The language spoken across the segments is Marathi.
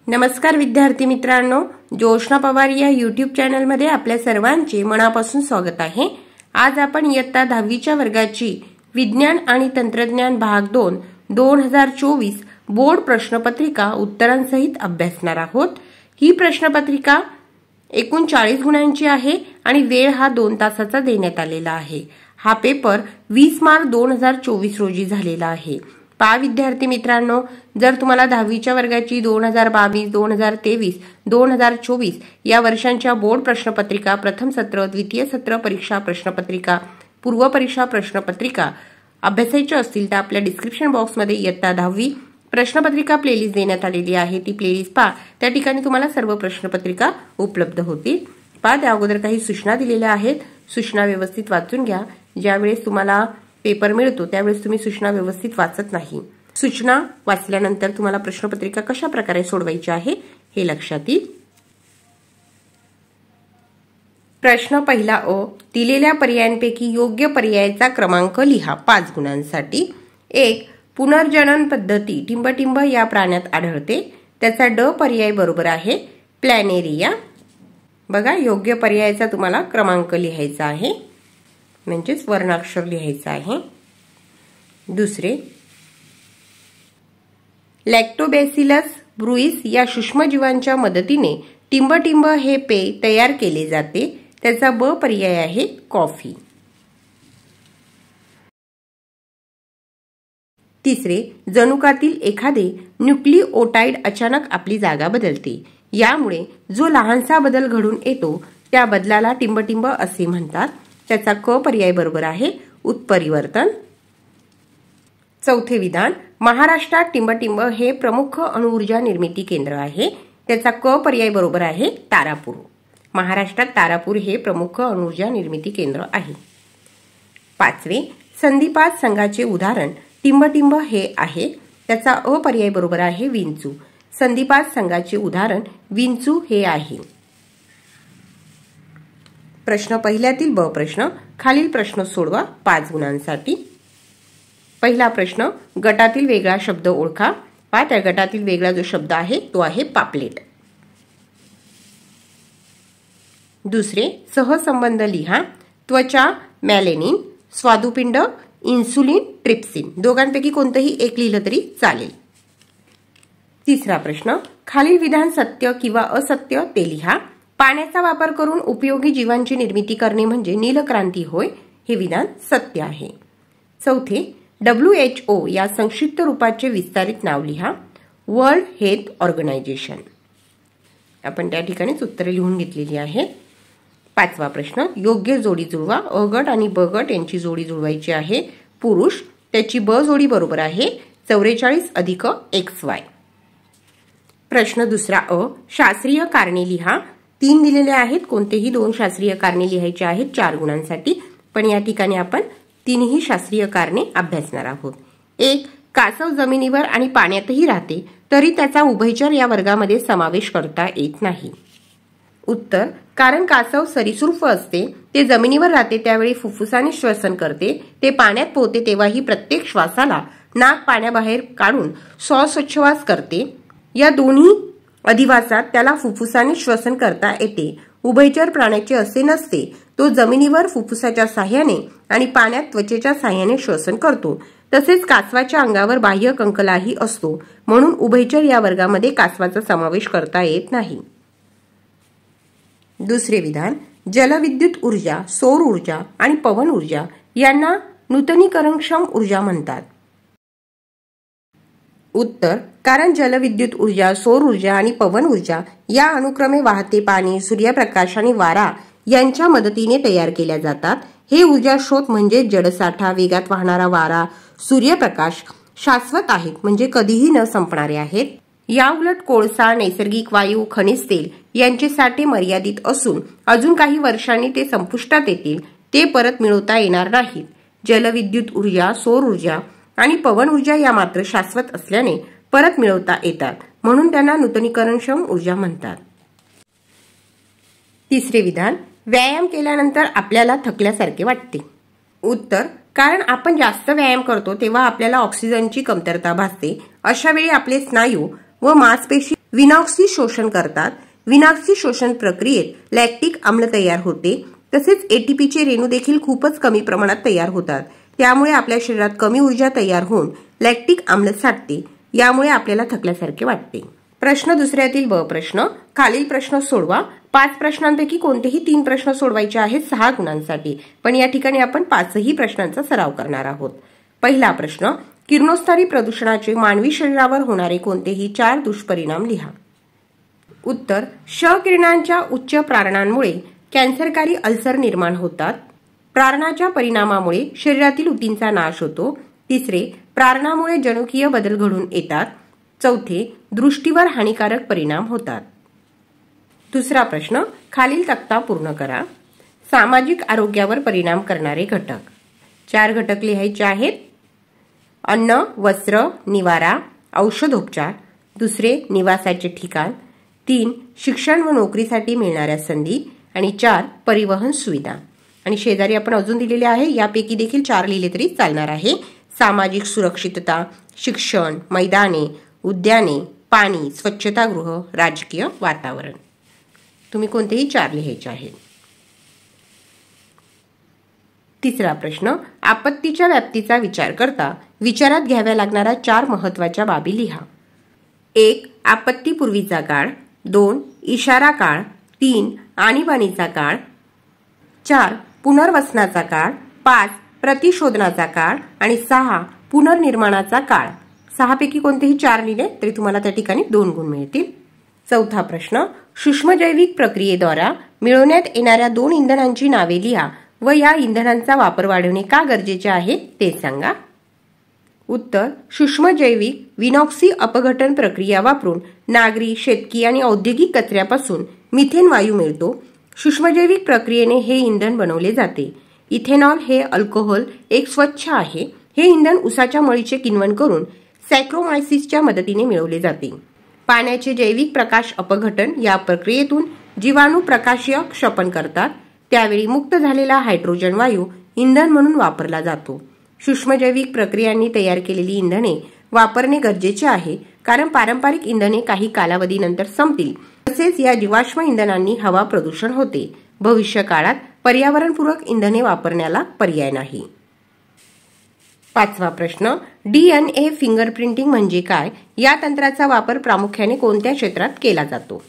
नमस्कार विद्यार्थी मित्रांनो, जोशना पवार या यूट्यूब चॅनल मध्ये आपल्या सर्वांचे मनापासून स्वागत आहे। आज आपण इयत्ता 10वीच्या वर्गाची विज्ञान आणि तंत्रज्ञान भाग 2 2024 बोर्ड प्रश्नपत्रिका उत्तरांसहित अभ्यासणार आहोत। ही प्रश्नपत्रिका एकूण 40 गुणांची आहे आणि वेळ हा 2 तासाचा देण्यात आलेला आहे। हा पेपर 20 मार्च 2024 रोजी झालेला आहे। पहा विद्यार्थी मित्रांनो, जर तुम्हाला 10वीच्या वर्गाची 2022, 2023, 2024 या वर्षांच्या बोर्ड प्रश्नपत्रिका, प्रथम सत्र, द्वितीय सत्र परीक्षा प्रश्नपत्रिका, पूर्व परीक्षा प्रश्नपत्रिका अभ्यासायच्या असतील तर आपल्या डिस्क्रिप्शन बॉक्समध्ये इयत्ता 10वी प्रश्नपत्रिका प्लेलिस्ट देण्यात आलेली आहे। ती प्लेलिस्ट पहा, त्या ठिकाणी तुम्हाला सर्व प्रश्नपत्रिका उपलब्ध होतील। पहा, त्या अगोदर काही सूचना दिलेल्या आहेत, सूचना व्यवस्थित वाचून घ्या। ज्यावेळेस तुम्हाला पेपर मिळतो त्यावेळेस तुम्ही सूचना व्यवस्थित वाचत नाही। सूचना वाचल्यानंतर तुम्हाला प्रश्नपत्रिका कशा प्रकारे सोडवायची आहे हे लक्षात येईल। प्रश्न पहिला अ, दिलेल्या पर्यायांपैकी योग्य पर्यायाचा क्रमांक लिहा 5 गुणांसाठी। 1. पुनर्जनन पद्धती टिंबटिंब या प्राण्यात आढळते, त्याचा ड पर्याय बरोबर आहे प्लॅनेरिया। बघा, योग्य पर्यायाचा तुम्हाला क्रमांक लिहायचा आहे, म्हणजेच वर्णाक्षर लिहायचं आहे। दुसरे, लॅक्टोबॅसिलस ब्रुईस या सूक्ष्मजीवांच्या मदतीने टिंबटिंब हे पेय तयार केले जाते, त्याचा ब पर्याय आहे कॉफी। तिसरे, जनुकातील एखादे न्यूक्लिओटाइड अचानक आपली जागा बदलते, यामुळे जो लहानसा बदल घडून येतो त्या बदलाला टिंबटिंब असे म्हणतात, त्याचा क पर्याय बरोबर आहे उत्परिवर्तन। चौथे विधान, महाराष्ट्रात टिंबटिंब हे प्रमुख अणुऊर्जा निर्मिती केंद्र आहे, त्याचा क पर्याय बरोबर आहे तारापूर। महाराष्ट्रात तारापूर हे प्रमुख अणुऊर्जा निर्मिती केंद्र आहे। पाचवे, संधिपात संघाचे उदाहरण टिंबटिंब हे आहे, त्याचा अ पर्याय बरोबर आहे विंचू। संधिपात संघाचे उदाहरण विंचू हे आहे। प्रश्न पहिल्यातील ब प्रश्न, खालील प्रश्न सोडवा 5 गुणांसाठी। पहिला प्रश्न, गटातील वेगळा शब्द ओळखा। पहा, त्या गटातील वेगळा जो शब्द आहे तो आहे पापलेट। दुसरे, सहसंबंध लिहा। त्वचा मॅलेनिन, स्वादुपिंड इन्सुलिन, ट्रिप्सिन, दोघांपैकी कोणतेही एक लिहिलं तरी चालेल। तिसरा प्रश्न, खालील विधान सत्य किंवा असत्य ते लिहा। पाण्याचा वापर करून उपयोगी जीवांची निर्मिती करणे म्हणजे नीलक्रांती होय, हे विधान सत्य आहे। चौथे, WHO या संक्षिप्त रूपाचे विस्तारित नाव लिहा। World health organization. आपण त्या ठिकाणीच उत्तरे लिहून घेतलेली आहेत। पाचवा प्रश्न, योग्य जोडी जुळवा। अ गट आणि ब गट यांची जोडी जुळवायची आहे। पुरुष, त्याची ब जोडी बरोबर आहे 44 अधिक XY। प्रश्न दुसरा अ, शास्त्रीय कारणे लिहा। 3 दिलेले आहेत, कोणतेही 2 शास्त्रीय कारणे लिहायची आहेत 4 गुणांसाठी, पण या ठिकाणी आपण 3ही शास्त्रीय कारणे अभ्यासणार आहोत। 1. कासव जमिनीवर आणि पाण्यातही राहते, तरी त्याचा उभयचर या वर्गामध्ये समावेश करता येत नाही। उत्तर, कारण कासव सरीसृप असते, ते जमिनीवर राहते त्यावेळी फुफ्फुसाने श्वसन करते, ते पाण्यात पोहते तेव्हाही प्रत्येक श्वासाला नाक पाण्याबाहेर काढून श्वासोच्छवास करते। या दोन्ही अधिवासात त्याला फुफ्फुसाने श्वसन करता येते। उभयचर प्राण्याचे असे नसते, तो जमिनीवर फुफ्फुसाच्या साह्याने आणि पाण्यात त्वचेच्या साह्याने श्वसन करतो। तसेच कासवाच्या अंगावर बाह्य कंकलाही असतो, म्हणून उभयचर या वर्गामध्ये कासवाचा समावेश करता येत नाही। दुसरे विधान, जलविद्युत ऊर्जा, सौर ऊर्जा आणि पवन ऊर्जा यांना नूतनीकरणक्षम ऊर्जा म्हणतात। उत्तर, कारण जलविद्युत ऊर्जा, सौर ऊर्जा आणि पवन ऊर्जा या अनुक्रमे वाहते पाणी, सूर्यप्रकाश आणि वारा यांच्या मदतीने तयार केल्या जातात। हे ऊर्जा स्रोत म्हणजे जडसाठा, वेगात वाहणारा वारा, सूर्यप्रकाश शाश्वत आहेत, म्हणजे कधीही न संपणारे आहेत। या उलट कोळसा, नैसर्गिक वायू, खनिज तेल यांचे साठे मर्यादित असून अजून काही वर्षांनी ते संपुष्टात येतील, ते परत मिळवता येणार नाहीत। जलविद्युत ऊर्जा, सौर ऊर्जा आणि पवन ऊर्जा या मात्र शाश्वत असल्याने परत मिळवता येतात, म्हणून त्यांना नूतनीकरणक्षम ऊर्जा म्हणतात। तिसरे विधान, व्यायाम केल्यानंतर आपल्याला थकल्यासारखे वाटते। उत्तर, कारण आपण जास्त व्यायाम करतो तेव्हा आपल्याला ऑक्सिजनची कमतरता भासते, अशा वेळी आपले स्नायू व मांसपेशी विनॉक्सी शोषण करतात. विनॉक्सी शोषण प्रक्रियेत लॅक्टिक आम्ल तयार होते. तसेच एटीपीचे रेणू देखील खूपच कमी प्रमाणात तयार होतात. त्यामुळे आपल्या शरीरात कमी ऊर्जा तयार होऊन लॅक्टिक आम्ल साठते. यामुळे आपल्याला थकल्यासारखे वाटते. प्रश्न दुसऱ्यातील ब प्रश्न. खालील प्रश्न सोडवा. 5 प्रश्नांपैकी कोणतेही 3 प्रश्न सोडवायचे आहेत 6 गुणांसाठी. पण या ठिकाणी आपण 5ही प्रश्नांचा सराव करणार आहोत. पहिला प्रश्न. किरणोत्सारी प्रदूषणाचे मानवी शरीरावर होणारे कोणतेही 4 दुष्परिणाम लिहा. उत्तर. क्ष किरणांच्या उच्च प्रारणांमुळे कॅन्सरकारी अल्सर निर्माण होतात. प्रारणाच्या परिणामामुळे शरीरातील ऊतींचा नाश होतो. तिसरे. प्रारणामुळे जनुकीय बदल घडून येतात. चौथे. दृष्टीवर हानिकारक परिणाम होतात. दुसरा प्रश्न. खालील तक्ता पूर्ण करा. सामाजिक आरोग्यावर परिणाम करणारे घटक. 4 घटक लिहायचे आहेत. अन्न, वस्त्र, निवारा, औषधोपचार. दुसरे. निवासाचे ठिकाण. 3. शिक्षण व नोकरीसाठी मिळणाऱ्या संधी. आणि 4. परिवहन सुविधा. आणि शेजारी आपण अजून दिलेले आहे. यापैकी देखील 4 लिहिले तरी चालणार आहे. सामाजिक सुरक्षितता, शिक्षण, मैदाने, उद्याने, पाणी, स्वच्छतागृह, राजकीय वातावरण. तुम्ही कोणतेही 4 लिहायचे आहे. तिसरा प्रश्न. आपत्तीच्या व्याप्तीचा विचार करता विचारात घ्याव्या लागणाऱ्या 4 महत्त्वाच्या बाबी लिहा. 1. आपत्तीपूर्वीचा काळ. 2. इशारा काळ. 3. आणीबाणीचा काळ. 4. पुनर्वसनाचा काळ. 5. प्रतिशोधनाचा काळ. आणि 6. पुनर्निर्माणाचा काळ. 6 पैकी कोणतेही 4 लिहिले तरी तुम्हाला त्या ठिकाणी 2 गुण मिळतील. चौथा प्रश्न. सूक्ष्मजैविक प्रक्रियेद्वारा मिळवण्यात येणाऱ्या 2 इंधनांची नावे लिहा व या इंधनांचा वापर वाढवणे का गरजेचे आहे ते सांगा. उत्तर. सूक्ष्मजैविक विनॉक्सी अपघटन प्रक्रिया वापरून नागरी, शेतकी आणि औद्योगिक कचऱ्यापासून मिथेन वायू मिळतो. सूक्ष्मजैविक प्रक्रियेने हे इंधन बनवले जाते. इथेनॉल हे अल्कोहोल एक स्वच्छ आहे. हे इंधन उसाच्या मळीचे किण्वन करून सॅक्रोमायसिसच्या मदतीने मिळवले जाते. पाण्याचे जैविक प्रकाश अपघटन या प्रक्रियेतून जीवाणू प्रकाशीय क्षपन करतात. त्यावेळी मुक्त झालेला हायड्रोजन वायू इंधन म्हणून वापरला जातो. सूक्ष्मजैविक प्रक्रियांनी तयार केलेली इंधने वापरणे गरजेचे आहे, कारण पारंपरिक इंधने काही कालावधीनंतर संपतील. तसेच या जीवाश्म इंधनांनी हवा प्रदूषण होते. भविष्य काळात पर्यावरणपूरक इंधने वापरण्याला पर्याय नाही. 5वा प्रश्न. DNA फिंगरप्रिंटिंग म्हणजे काय? या तंत्राचा वापर प्रामुख्याने कोणत्या क्षेत्रात केला जातो?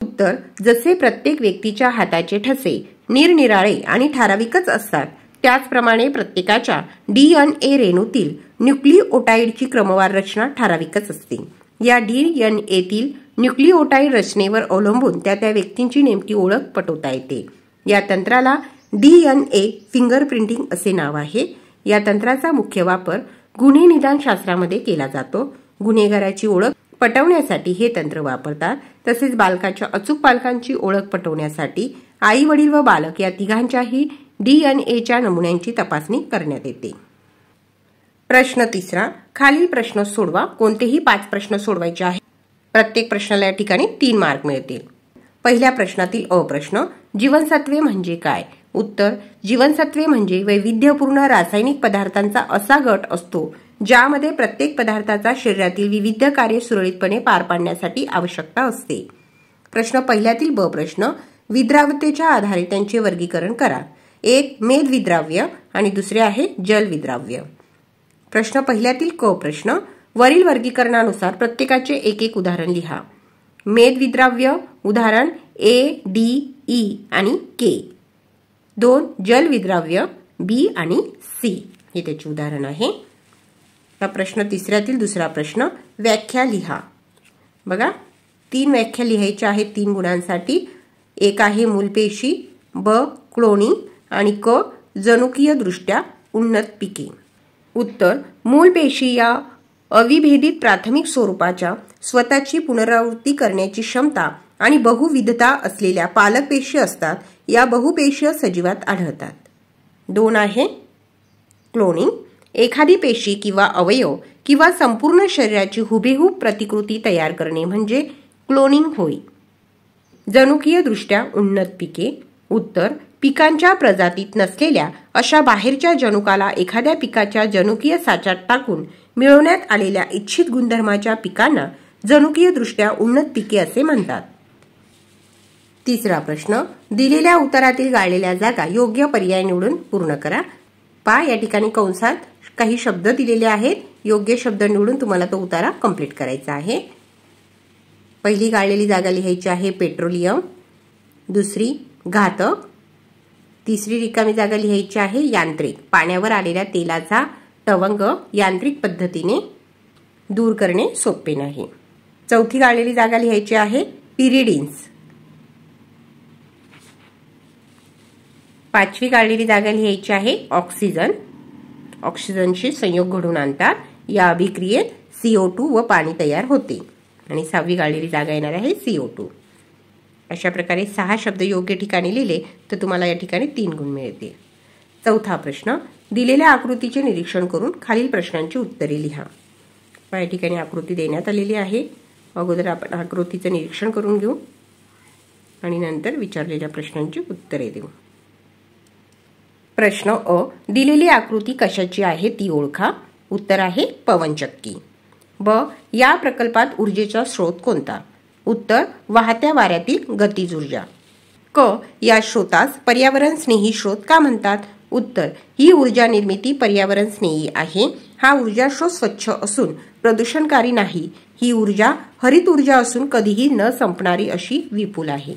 उत्तर. जसे प्रत्येक व्यक्तीच्या हाताचे ठसे निरनिराळे आणि ठराविकच असतात, त्याचप्रमाणे प्रत्येकाच्या DNA रेणूतील न्यूक्लिओटाइडची क्रमवार रचना ठराविकच असते. या DNAतील न्यूक्लिओटाइड रचनेवर अवलंबून त्या व्यक्तींची नेमकी ओळख पटवता येते. या तंत्राला DNA फिंगरप्रिंटिंग असे नाव आहे. या तंत्राचा मुख्य वापर गुन्हे निदान शास्त्रामध्ये केला जातो. गुन्हेगाराची ओळख पटवण्यासाठी हे तंत्र वापरतात. तसेच बालकाच्या अचूक पालकांची ओळख पटवण्यासाठी आई वडील व बालक या तिघांच्याही DNAच्या नमुन्यांची तपासणी करण्यात येते. प्रश्न तिसरा. खालील प्रश्न सोडवा. कोणतेही 5 प्रश्न सोडवायचे आहेत. प्रत्येक प्रश्नाला या ठिकाणी 3 मार्क मिळतील. पहिल्या प्रश्नातील अ प्रश्न. जीवनसत्वे म्हणजे काय? उत्तर. जीवनसत्वे म्हणजे वैविध्यपूर्ण रासायनिक पदार्थांचा असा गट असतो ज्यामध्ये प्रत्येक पदार्थाचा शरीरातील विविध कार्ये सुरळीतपणे पार पाडण्यासाठी आवश्यकता असते. प्रश्न पहिल्यातील ब प्रश्न. विद्राव्यतेच्या आधारे त्यांचे वर्गीकरण करा. 1. मेदविद्राव्य आणि दुसरे आहे जलविद्राव्य. प्रश्न पहिल्यातील क प्रश्न. वरील वर्गीकरणानुसार प्रत्येकाचे एक उदाहरण लिहा. मेदविद्राव्य उदाहरण A, D, E आणि K. 2. जलविद्राव्य B आणि C हे त्याचे उदाहरण आहे. प्रश्न तिसऱ्यातील दुसरा प्रश्न. व्याख्या लिहा. बघा 3 व्याख्या लिहायच्या आहेत 3 गुणांसाठी. एक आहे मूलपेशी, ब क्लोनिंग आणि क जनुकीय दृष्ट्या उन्नत पिके. उत्तर. मूलपेशी या अविभेदित प्राथमिक स्वरूपाच्या स्वतःची पुनरावृत्ती करण्याची क्षमता आणि बहुविधता असलेल्या पालक पेशी असतात. या बहुपेशीय सजीवात आढळतात. 2 आहे क्लोनिंग. एखादी पेशी किंवा अवयव किंवा संपूर्ण शरीराची हुबेहूब प्रतिकृती तयार करणे म्हणजे क्लोनिंग होय. जनुकीय दृष्ट्या उन्नत पिके. उत्तर. पिकांच्या प्रजातीत नसलेल्या अशा बाहेरच्या जनुकाला एखाद्या पिकाच्या जनुकीय साच्यात टाकून मिळवण्यात आलेल्या इच्छित गुणधर्माच्या पिकांना जनुकीय दृष्ट्या उन्नत पिके असे म्हणतात. तिसरा प्रश्न, दिलेल्या उत्तरातील गाळलेल्या जागा योग्य पर्याय निवडून पूर्ण करा. या ठिकाणी कंसात काही शब्द दिलेले आहेत. योग्य शब्द निवडून तुम्हाला तो उतारा कंप्लीट करायचा आहे. पहिली गाळलेली जागा लिहायची आहे पेट्रोलियम, दुसरी घातक, तिसरी रिकामी जागा लिहायची आहे यांत्रिक, पाण्यावर आलेल्या तेलाचा तवंग यांत्रिक पद्धतीने दूर करणे सोपे नाही. चौथी गाळलेली जागा लिहायची आहे पिरिडिन्स. पाचवी गाळलेली जागा लिहायची आहे ऑक्सिजन, ऑक्सिजनशी संयोग घडून आणतात. या अभिक्रियेत CO2 व पाणी तयार होते. आणि सहावी गाळलेली जागा येणार आहे CO2. अशा प्रकारे 6 शब्द योग्य ठिकाणी लिहिले तर तुम्हाला या ठिकाणी 3 गुण मिळतील. चौथा प्रश्न, दिलेल्या आकृतीचे निरीक्षण करून खालील प्रश्नांची उत्तरे लिहा. या ठिकाणी आकृती देण्यात आलेली आहे. अगोदर आपण आकृतीचे निरीक्षण करून घेऊ आणि नंतर विचारलेल्या प्रश्नांची उत्तरे देऊ. प्रश्न अ, दिलेली आकृती कशाची आहे ती ओळखा. उत्तर आहे पवनचक्की. ब, या प्रकल्पात ऊर्जेचा स्रोत कोणता. उत्तर वाहत्या वाऱ्यातील गतीज ऊर्जा. क, या स्रोतास पर्यावरण स्नेही स्रोत का म्हणतात. उत्तर, ही ऊर्जा निर्मिती पर्यावरण स्नेही आहे. हा ऊर्जा स्रोत स्वच्छ असून प्रदूषणकारी नाही. ही ऊर्जा हरित ऊर्जा असून कधीही न संपणारी अशी विपुल आहे.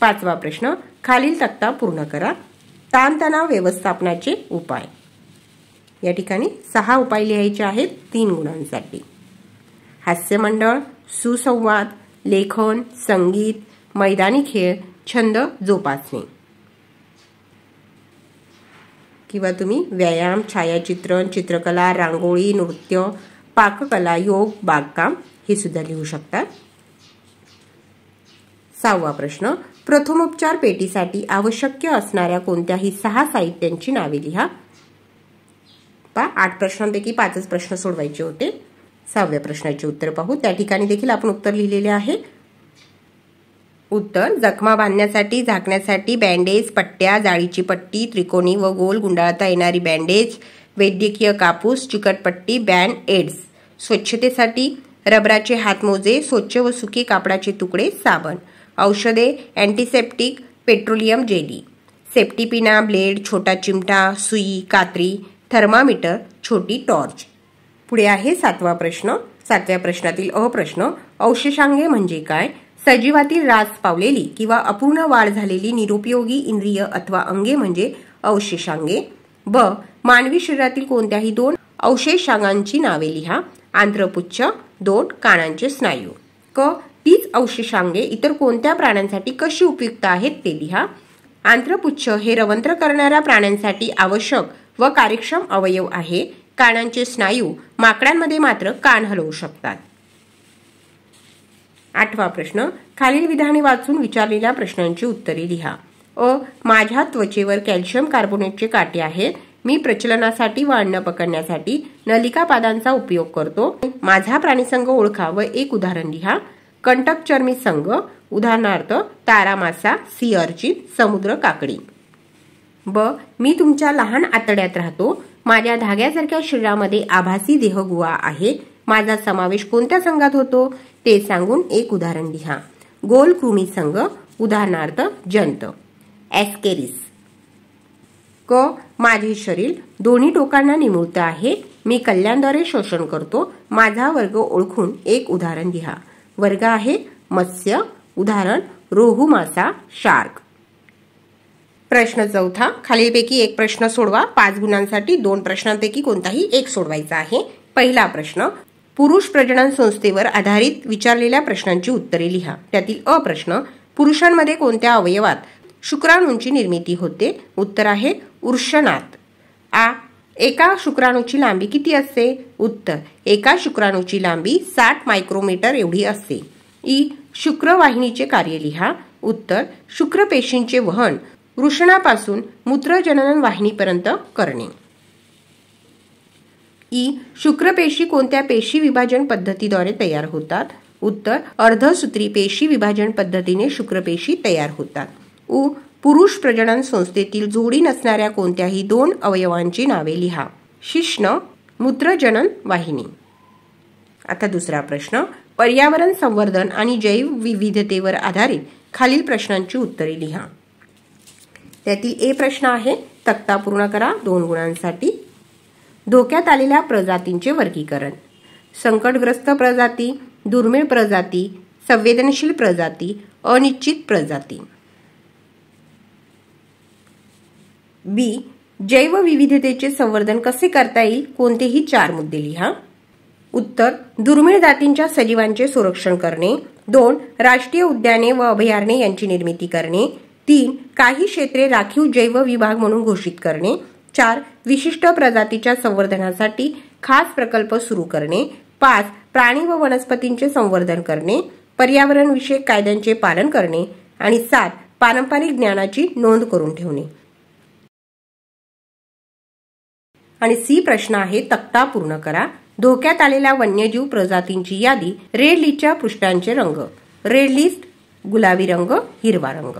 पाचवा प्रश्न, खालील तक्ता पूर्ण करा. ताणतणाव व्यवस्थापनाचे उपाय. या ठिकाणी 6 उपाय लिहायचे आहेत 3 गुणांसाठी. हास्यमंडळ, सुसंवाद, लेखन, संगीत, मैदानी खेळ, छंद जोपासणे. किंवा तुम्ही व्यायाम, छायाचित्रण, चित्रकला, रांगोळी, नृत्य, पाककला, योग, बागकाम हे सुद्धा लिहू शकता. 6वा प्रश्न, प्रथमोपचार पेटीसाठी आवश्यक असणाऱ्या कोणत्याही 6 साहित्यांची नावे लिहा. 8 प्रश्नांपैकी 5च प्रश्न सोडवायचे होते. 6व्या प्रश्नाचे उत्तर पाहू. त्या ठिकाणी देखील आपण उत्तर लिहिलेले आहे. उत्तर, जखमा बांधण्यासाठी, झाकण्यासाठी बँडेज, पट्ट्या, जाळीची पट्टी, त्रिकोणी व गोल गुंडाळता येणारी बँडेज, वैद्यकीय कापूस, चिकटपट्टी, बँड एड्स, स्वच्छतेसाठी रबराचे हातमोजे, स्वच्छ व सुके कापडाचे तुकडे, साबण, औषधे, अँटीसेप्टिक, पेट्रोलियम जेली, सेफ्टी पिना, ब्लेड, छोटा चिमटा, सुई, कात्री, थर्मामीटर, छोटी टॉर्च. पुढे आहे 7वा प्रश्न. 7व्या प्रश्नातील अ प्रश्न, अवशेषांगे म्हणजे काय. सजीवातील रास पावलेली किंवा अपूर्ण वाढ झालेली निरुपयोगी इंद्रिय अथवा अंगे म्हणजे अवशेषांगे. ब, मानवी शरीरातील कोणत्याही 2 अवशेषांगांची नावे लिहा. आंत्रपुच्छ, दोट, कानांचे स्नायू. क, तीच अवशेषांगे इतर कोणत्या प्राण्यांसाठी कशी उपयुक्त आहेत ते लिहा. आंत्रपुच्छ हे रवंत्र करणाऱ्या प्राण्यांसाठी आवश्यक व कार्यक्षम अवयव आहे. कानांचे स्नायू माकडांमध्ये मात्र कान हलवू शकतात. 8वा प्रश्न, खालील विधाने वाचून विचारलेल्या प्रश्नांची उत्तरे लिहा. अ, माझ्या त्वचेवर कॅल्शियम कार्बोनेटचे काटे आहेत. मी प्रचलनासाठी व अन्न पकडण्यासाठी नलिका पादांचा उपयोग करतो. माझा प्राणीसंघ ओळखा व एक उदाहरण लिहा. कंटक चर्मी संघ, उदाहरणार्थ तारा मासा, सी अर्चिन, समुद्र काकडी. ब, मी तुमच्या लहान आतड्यात राहतो. माझ्या धाग्यासारख्या शरीरामध्ये आभासी देहगुहा आहे. माझा समावेश कोणत्या संघात होतो ते सांगून एक उदाहरण लिहा. गोल कृमी संघ, उदाहरणार्थ जंत, ॲस्केरिस. क, माझे शरीर दोन्ही टोकांना निमुळत आहे. मी कल्याणद्वारे शोषण करतो. माझा वर्ग ओळखून एक उदाहरण लिहा. वर्ग आहे मत्स्य, उदाहरण रोहू मासा, शार्क. प्रश्न 4, खालीलपैकी एक प्रश्न सोडवा. 5 गुणांसाठी 2 प्रश्नांपैकी कोणताही एक सोडवायचा आहे. पहिला प्रश्न, पुरुष प्रजनन संस्थेवर आधारित विचारलेल्या प्रश्नांची उत्तरे लिहा. त्यातील अ प्रश्न, पुरुषांमध्ये कोणत्या अवयवात शुक्राणूंची निर्मिती होते. उत्तर आहे वृषणात. आ, एका शुक्राणूची लांबी किती असते. उत्तर, एका शुक्राणूची लांबी 60 मायक्रोमीटर एवढी असते. ई, शुक्रवाहिनीचे कार्य लिहा. उत्तर, शुक्रपेशींचे वहन वृषणापासून मूत्रजनन वाहिनीपर्यंत करणे. ई, शुक्रपेशी कोणत्या पेशी विभाजन पद्धतीद्वारे तयार होतात. उत्तर, अर्धसूत्री पेशी विभाजन पद्धतीने शुक्रपेशी तयार होतात. उ, पुरुष प्रजनन संस्थेतील जोडी नसणाऱ्या कोणत्याही 2 अवयवांची नावे लिहा. शिश्न, मूत्रजनन वाहिनी. आता दुसरा प्रश्न, पर्यावरण संवर्धन आणि जैव विविधतेवर आधारित खालील प्रश्नांची उत्तरे लिहा। त्यातील ए प्रश्न आहे, तक्ता पूर्ण करा 2 गुणांसाठी। धोक्यात आलेल्या प्रजातींचे वर्गीकरण, संकटग्रस्त प्रजाती, दुर्मिळ प्रजाती, संवेदनशील प्रजाती, अनिश्चित प्रजाती। बी, जैवविविधतेचे संवर्धन कसे करता येईल, कोणतेही 4 मुद्दे लिहा। उत्तर, दुर्मिळ जातींच्या सजीवांचे संरक्षण करणे। 2, राष्ट्रीय उद्याने व अभयारण्ये यांची निर्मिती करणे। 3, काही क्षेत्रे राखीव जैव विभाग म्हणून घोषित करणे। 4, विशिष्ट प्रजातीच्या संवर्धनासाठी खास प्रकल्प सुरू करणे। 5, प्राणी व वनस्पतींचे संवर्धन करणे, पर्यावरण विषयक कायद्यांचे पालन करणे। आणि 7, पारंपरिक ज्ञानाची नोंद करून ठेवणे। आणि सी प्रश्न आहे, तक्ता पूर्ण करा। धोक्यात आलेल्या वन्यजीव प्रजातींची यादी, रेड लिस्टच्या पृष्ठांचे रंग, रेड लिस्ट गुलाबी रंग, हिरवा रंग।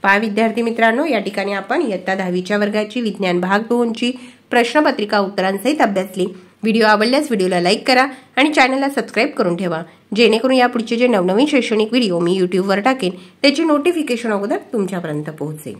पहा विद्यार्थी मित्रांनो, या ठिकाणी आपण इयत्ता 10वीच्या वर्गाची विज्ञान भाग 2 ची प्रश्नपत्रिका उत्तरांसहित अभ्यासली। व्हिडिओ आवडल्यास व्हिडिओला लाईक करा आणि चॅनलला सबस्क्राईब करून ठेवा, जेणेकरून यापुढचे जे नवनवीन शैक्षणिक व्हिडिओ मी YouTube वर टाकेन त्याची नोटिफिकेशन अगोदर तुमच्यापर्यंत पोहोचेल।